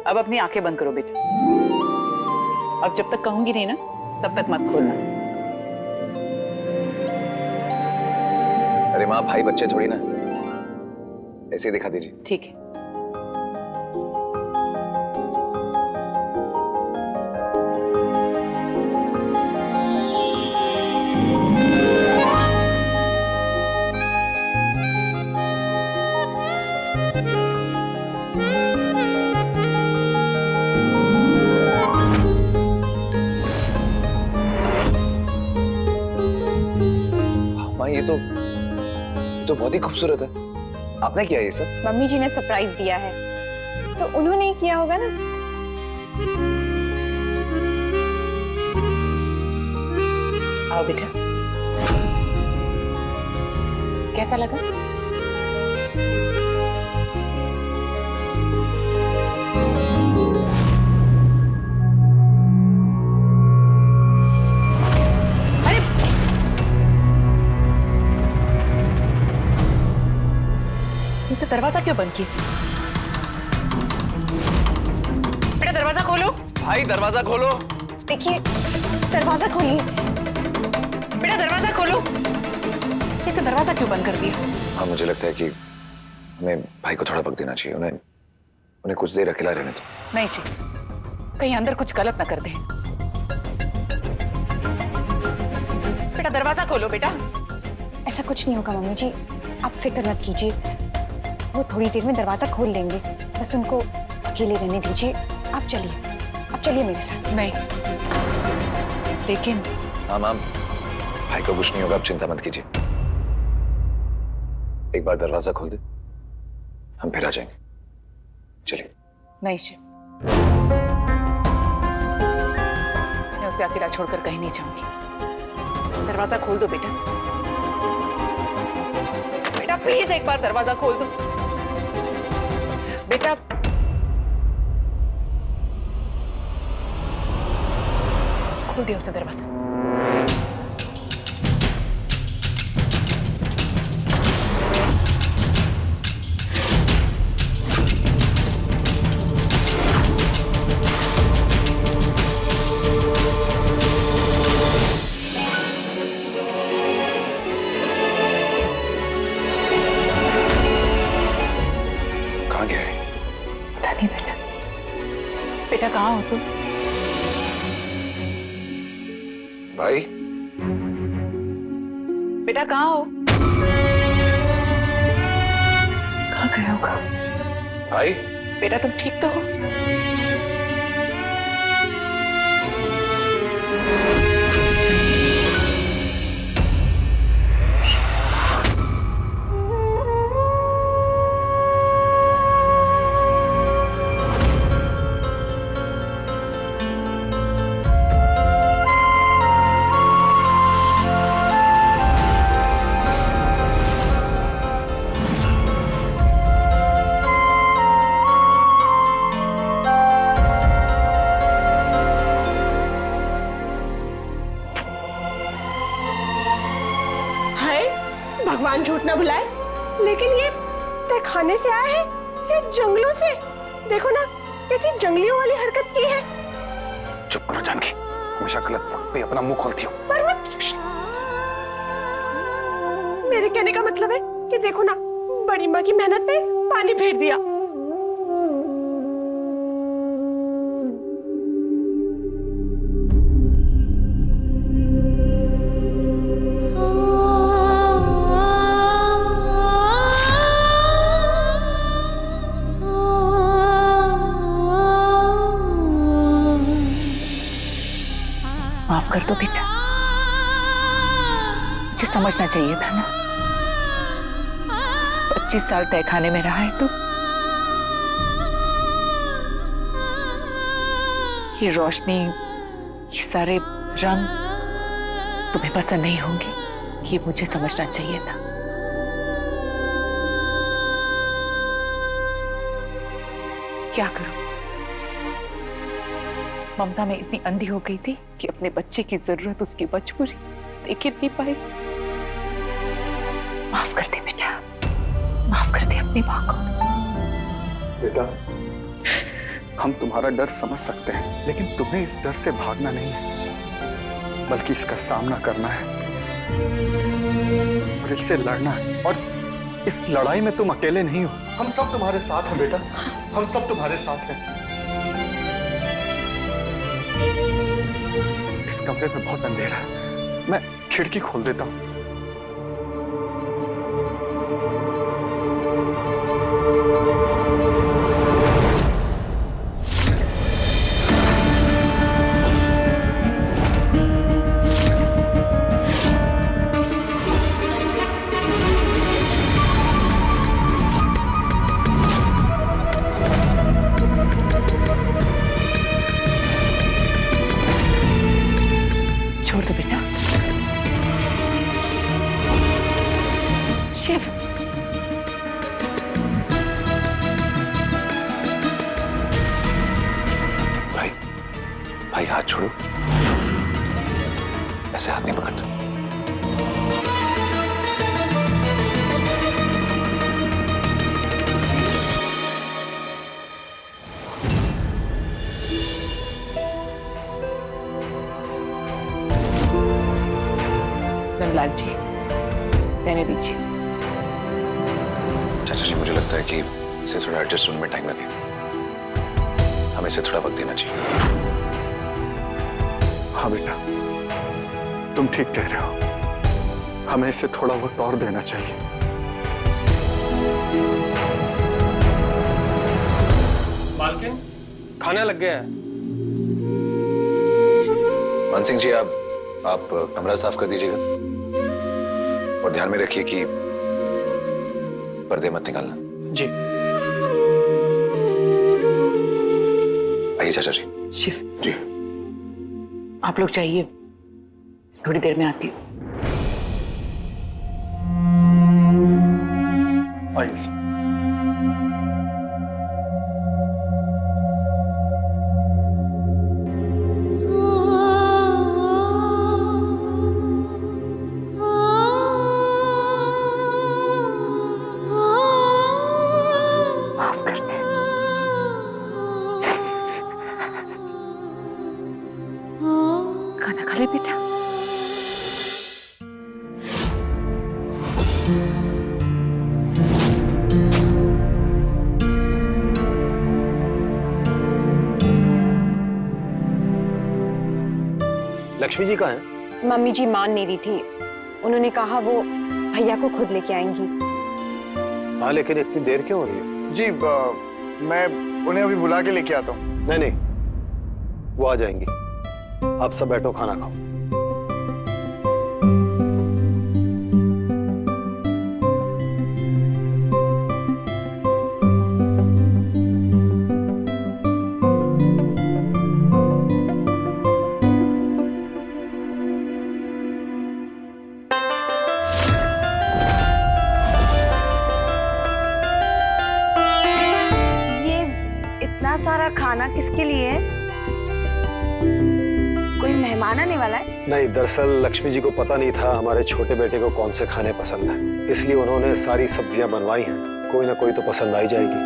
अब अपनी आंखें बंद करो बेटा। अब जब तक कहूंगी नहीं ना तब तक मत खोलना। अरे माँ, भाई बच्चे थोड़ी ना, ऐसे ही दिखा दीजिए। ठीक है। माँ, ये तो बहुत ही खूबसूरत है। आपने किया ये सब? मम्मी जी ने सरप्राइज दिया है तो उन्होंने ही किया होगा ना। आओ बेटा, कैसा लगा? इसे दरवाजा क्यों बंद किया? बेटा दरवाजा खोलो। भाई दरवाजा खोलो। देखिए, दरवाजा खोलिए। बेटा दरवाजा खोलो। इसे दरवाजा क्यों बंद कर दिया? हाँ, मुझे लगता है कि हमें भाई को थोड़ा वक्त देना चाहिए। उन्हें कुछ देर अकेला रहने दो। नहीं जी, कहीं अंदर कुछ गलत ना कर दे। बेटा दरवाजा खोलो बेटा। ऐसा कुछ नहीं होगा मम्मी जी, आप फिक्र मत कीजिए। वो थोड़ी देर में दरवाजा खोल लेंगे, बस उनको अकेले रहने दीजिए। आप चलिए मेरे साथ। नहीं, लेकिन हाँ माम, भाई को कुछ नहीं होगा, आप चिंता मत कीजिए। एक बार दरवाजा खोल दे, हम फिर आ जाएंगे। चलिए। नहीं शिव, मैं उसे अकेला छोड़कर कहीं नहीं जाऊंगी। दरवाजा खोल दो बेटा। बेटा प्लीज एक बार दरवाजा खोल दो बेटा। खोल दिया उसे दरवाजा। कहाँ गया है? पता नहीं बेटा। बेटा कहाँ हो तुम? भाई, बेटा कहाँ हो? कहाँ गया होगा? भाई, बेटा तुम ठीक तो हो? भगवान झूठ ना बुलाए, लेकिन ये तहखाने से आया है, ये जंगलों से। देखो ना कैसी जंगलियों वाली हरकत की है। चुप करो जानकी, हमेशा गलत वक्त पे अपना मुंह खोलती हो। पर मेरे कहने का मतलब है कि देखो ना, बड़ी माँ की मेहनत पे पानी फेर दिया। माफ कर दो बेटा, मुझे समझना चाहिए था ना। 25 साल तहखाने में रहा है तो ये रोशनी, ये सारे रंग तुम्हें पसंद नहीं होंगे, ये मुझे समझना चाहिए था। क्या करूं, ममता में इतनी अंधी हो गई थी कि अपने बच्चे की जरूरत, उसकी मजबूरी देख नहीं पाई। माफ कर दे बेटा, माफ कर दे अपनी माँ को। बेटा, हम तुम्हारा डर समझ सकते हैं, लेकिन तुम्हें इस डर से भागना नहीं है, बल्कि इसका सामना करना है और इससे लड़ना है। और इस लड़ाई में तुम अकेले नहीं हो, हम सब तुम्हारे साथ हैं बेटा, हम सब तुम्हारे साथ हैं। इस कमरे में बहुत अंधेरा है, मैं खिड़की खोल देता हूं। छोड़ दो बेटा। शिव, भाई भाई हाथ छोड़ो, ऐसे हाथ नहीं पकड़ते। नंदलाल जी, रहने दीजिए। चाचा जी, मुझे लगता है कि इसे थोड़ा एडजस्ट होने में टाइम लगेगा, हमें इसे थोड़ा वक्त देना चाहिए। हाँ बेटा, तुम ठीक कह रहे हो, हमें इसे थोड़ा वक्त और देना चाहिए। मालकिन, खाना लग गया है। मान सिंह जी, आप कमरा साफ कर दीजिएगा और ध्यान में रखिए कि पर्दे मत निकालना। जी। आइए चाचा जी। शिव जी। आप लोग चाहिए, थोड़ी देर में आती हूँ। आइए सर। खाना खा ले बेटा। लक्ष्मी जी कहाँ हैं? मम्मी जी मान नहीं रही थी, उन्होंने कहा वो भैया को खुद लेके आएंगी। हाँ, लेकिन इतनी देर क्यों हो रही है? जी, मैं उन्हें अभी बुला के लेके आता हूँ। नहीं नहीं, वो आ जाएंगी। आप सब बैठो, खाना खाओ। इतना सारा खाना किसके लिए है? कोई मेहमान आने वाला है? नहीं, दरअसल लक्ष्मी जी को पता नहीं था हमारे छोटे बेटे को कौन से खाने पसंद है, इसलिए उन्होंने सारी सब्जियां बनवाई हैं। कोई ना कोई तो पसंद आई जाएगी।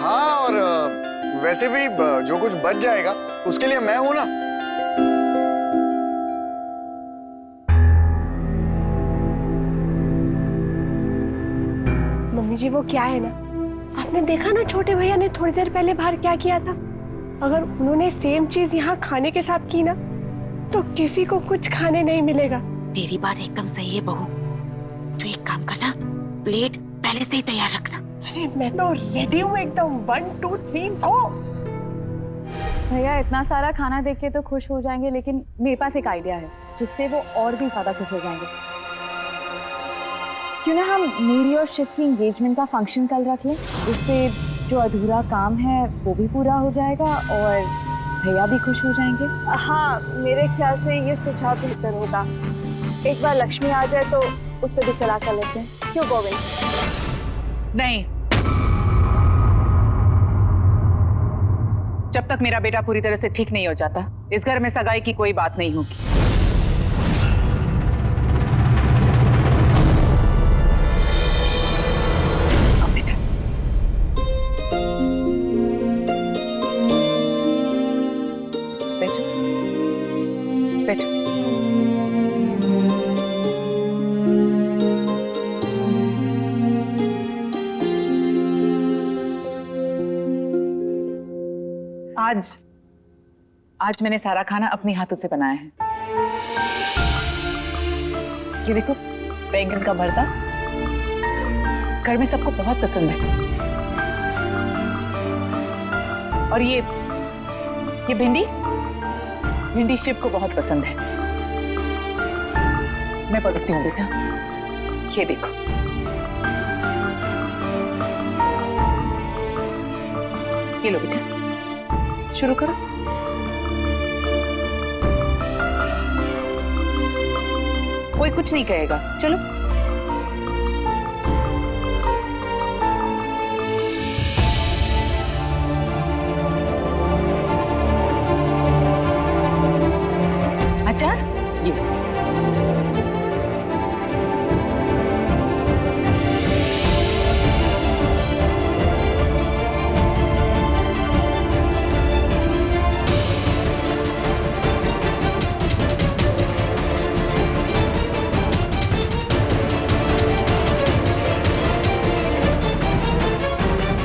हाँ, और वैसे भी जो कुछ बच जाएगा उसके लिए मैं हूं ना। मम्मी जी, वो क्या है ना, आपने देखा ना छोटे भैया ने थोड़ी देर पहले बाहर क्या किया था। अगर उन्होंने सेम चीज यहाँ खाने के साथ की ना, तो किसी को कुछ खाने नहीं मिलेगा। तेरी बात एकदम सही है बहू। तू एक काम करना, प्लेट पहले से ही तैयार रखना। अरे मैं तो रेडी हूँ एकदम। 1 2 3 गो। भैया इतना सारा खाना देख के तो खुश हो जाएंगे, लेकिन मेरे पास एक आइडिया है जिससे वो और भी ज्यादा खुश हो जाएंगे। क्यों ना हम मेरी और शिव की एंगेजमेंट का फंक्शन कल रख लें, इससे जो अधूरा काम है वो भी पूरा हो जाएगा और भैया भी खुश हो जाएंगे। हाँ, मेरे ख्याल से ये सुझाव बेहतर होगा। एक बार लक्ष्मी आ जाए तो उससे भी सलाह कर लेते हैं। क्यों गोविंद? नहीं, जब तक मेरा बेटा पूरी तरह से ठीक नहीं हो जाता, इस घर में सगाई की कोई बात नहीं होगी। आज मैंने सारा खाना अपने हाथों से बनाया है। ये देखो, बैंगन का भरता घर में सबको बहुत पसंद है। और ये भिंडी शिव को बहुत पसंद है। मैं परोसती हूँ बेटा, ये देखो। ये लो बेटा, शुरू करो। कोई कुछ नहीं कहेगा, चलो। अचार ये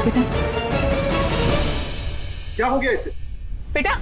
बेटा, क्या हो गया इसे? बेटा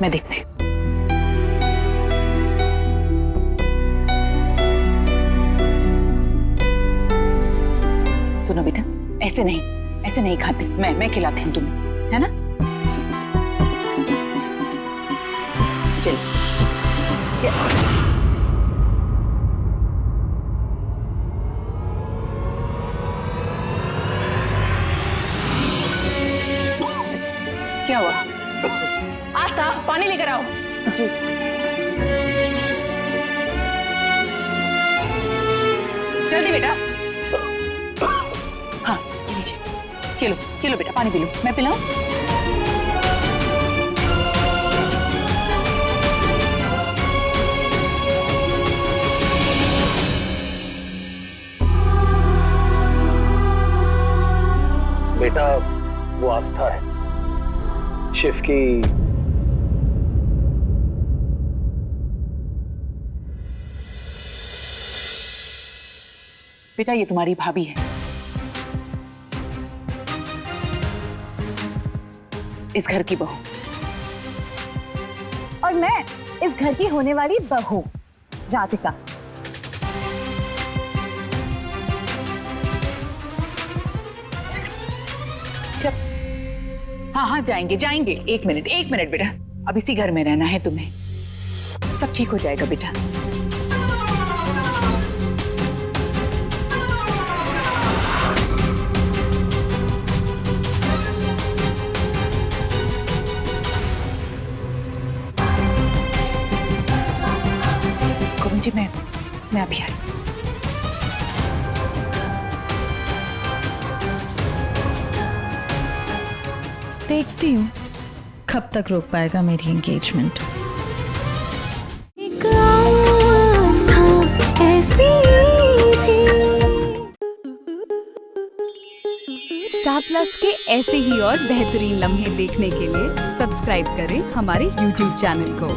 मैं देखती हूँ। सुनो बेटा, ऐसे नहीं खाते। मैं खिलाती हूँ तुम्हें, है ना? चलो। क्या हुआ? आस्था, पानी लेकर आओ। जी। जल्दी बेटा। हाँ, ये लीजिए। ये लो बेटा, पानी पी लो। मैं पिलाऊं? बेटा, वो आस्था है, शिव की। बेटा, ये तुम्हारी भाभी है, इस घर की बहू। और मैं इस घर की होने वाली बहू, राधिका। हाँ, जाएंगे। एक मिनट बेटा, अब इसी घर में रहना है तुम्हें। सब ठीक हो जाएगा बेटा। गोविंद जी, मैं अभी आई। देखती हूँ कब तक रोक पाएगा मेरी एंगेजमेंट। स्टार प्लस के ऐसे ही और बेहतरीन लम्हे देखने के लिए सब्सक्राइब करें हमारे YouTube चैनल को।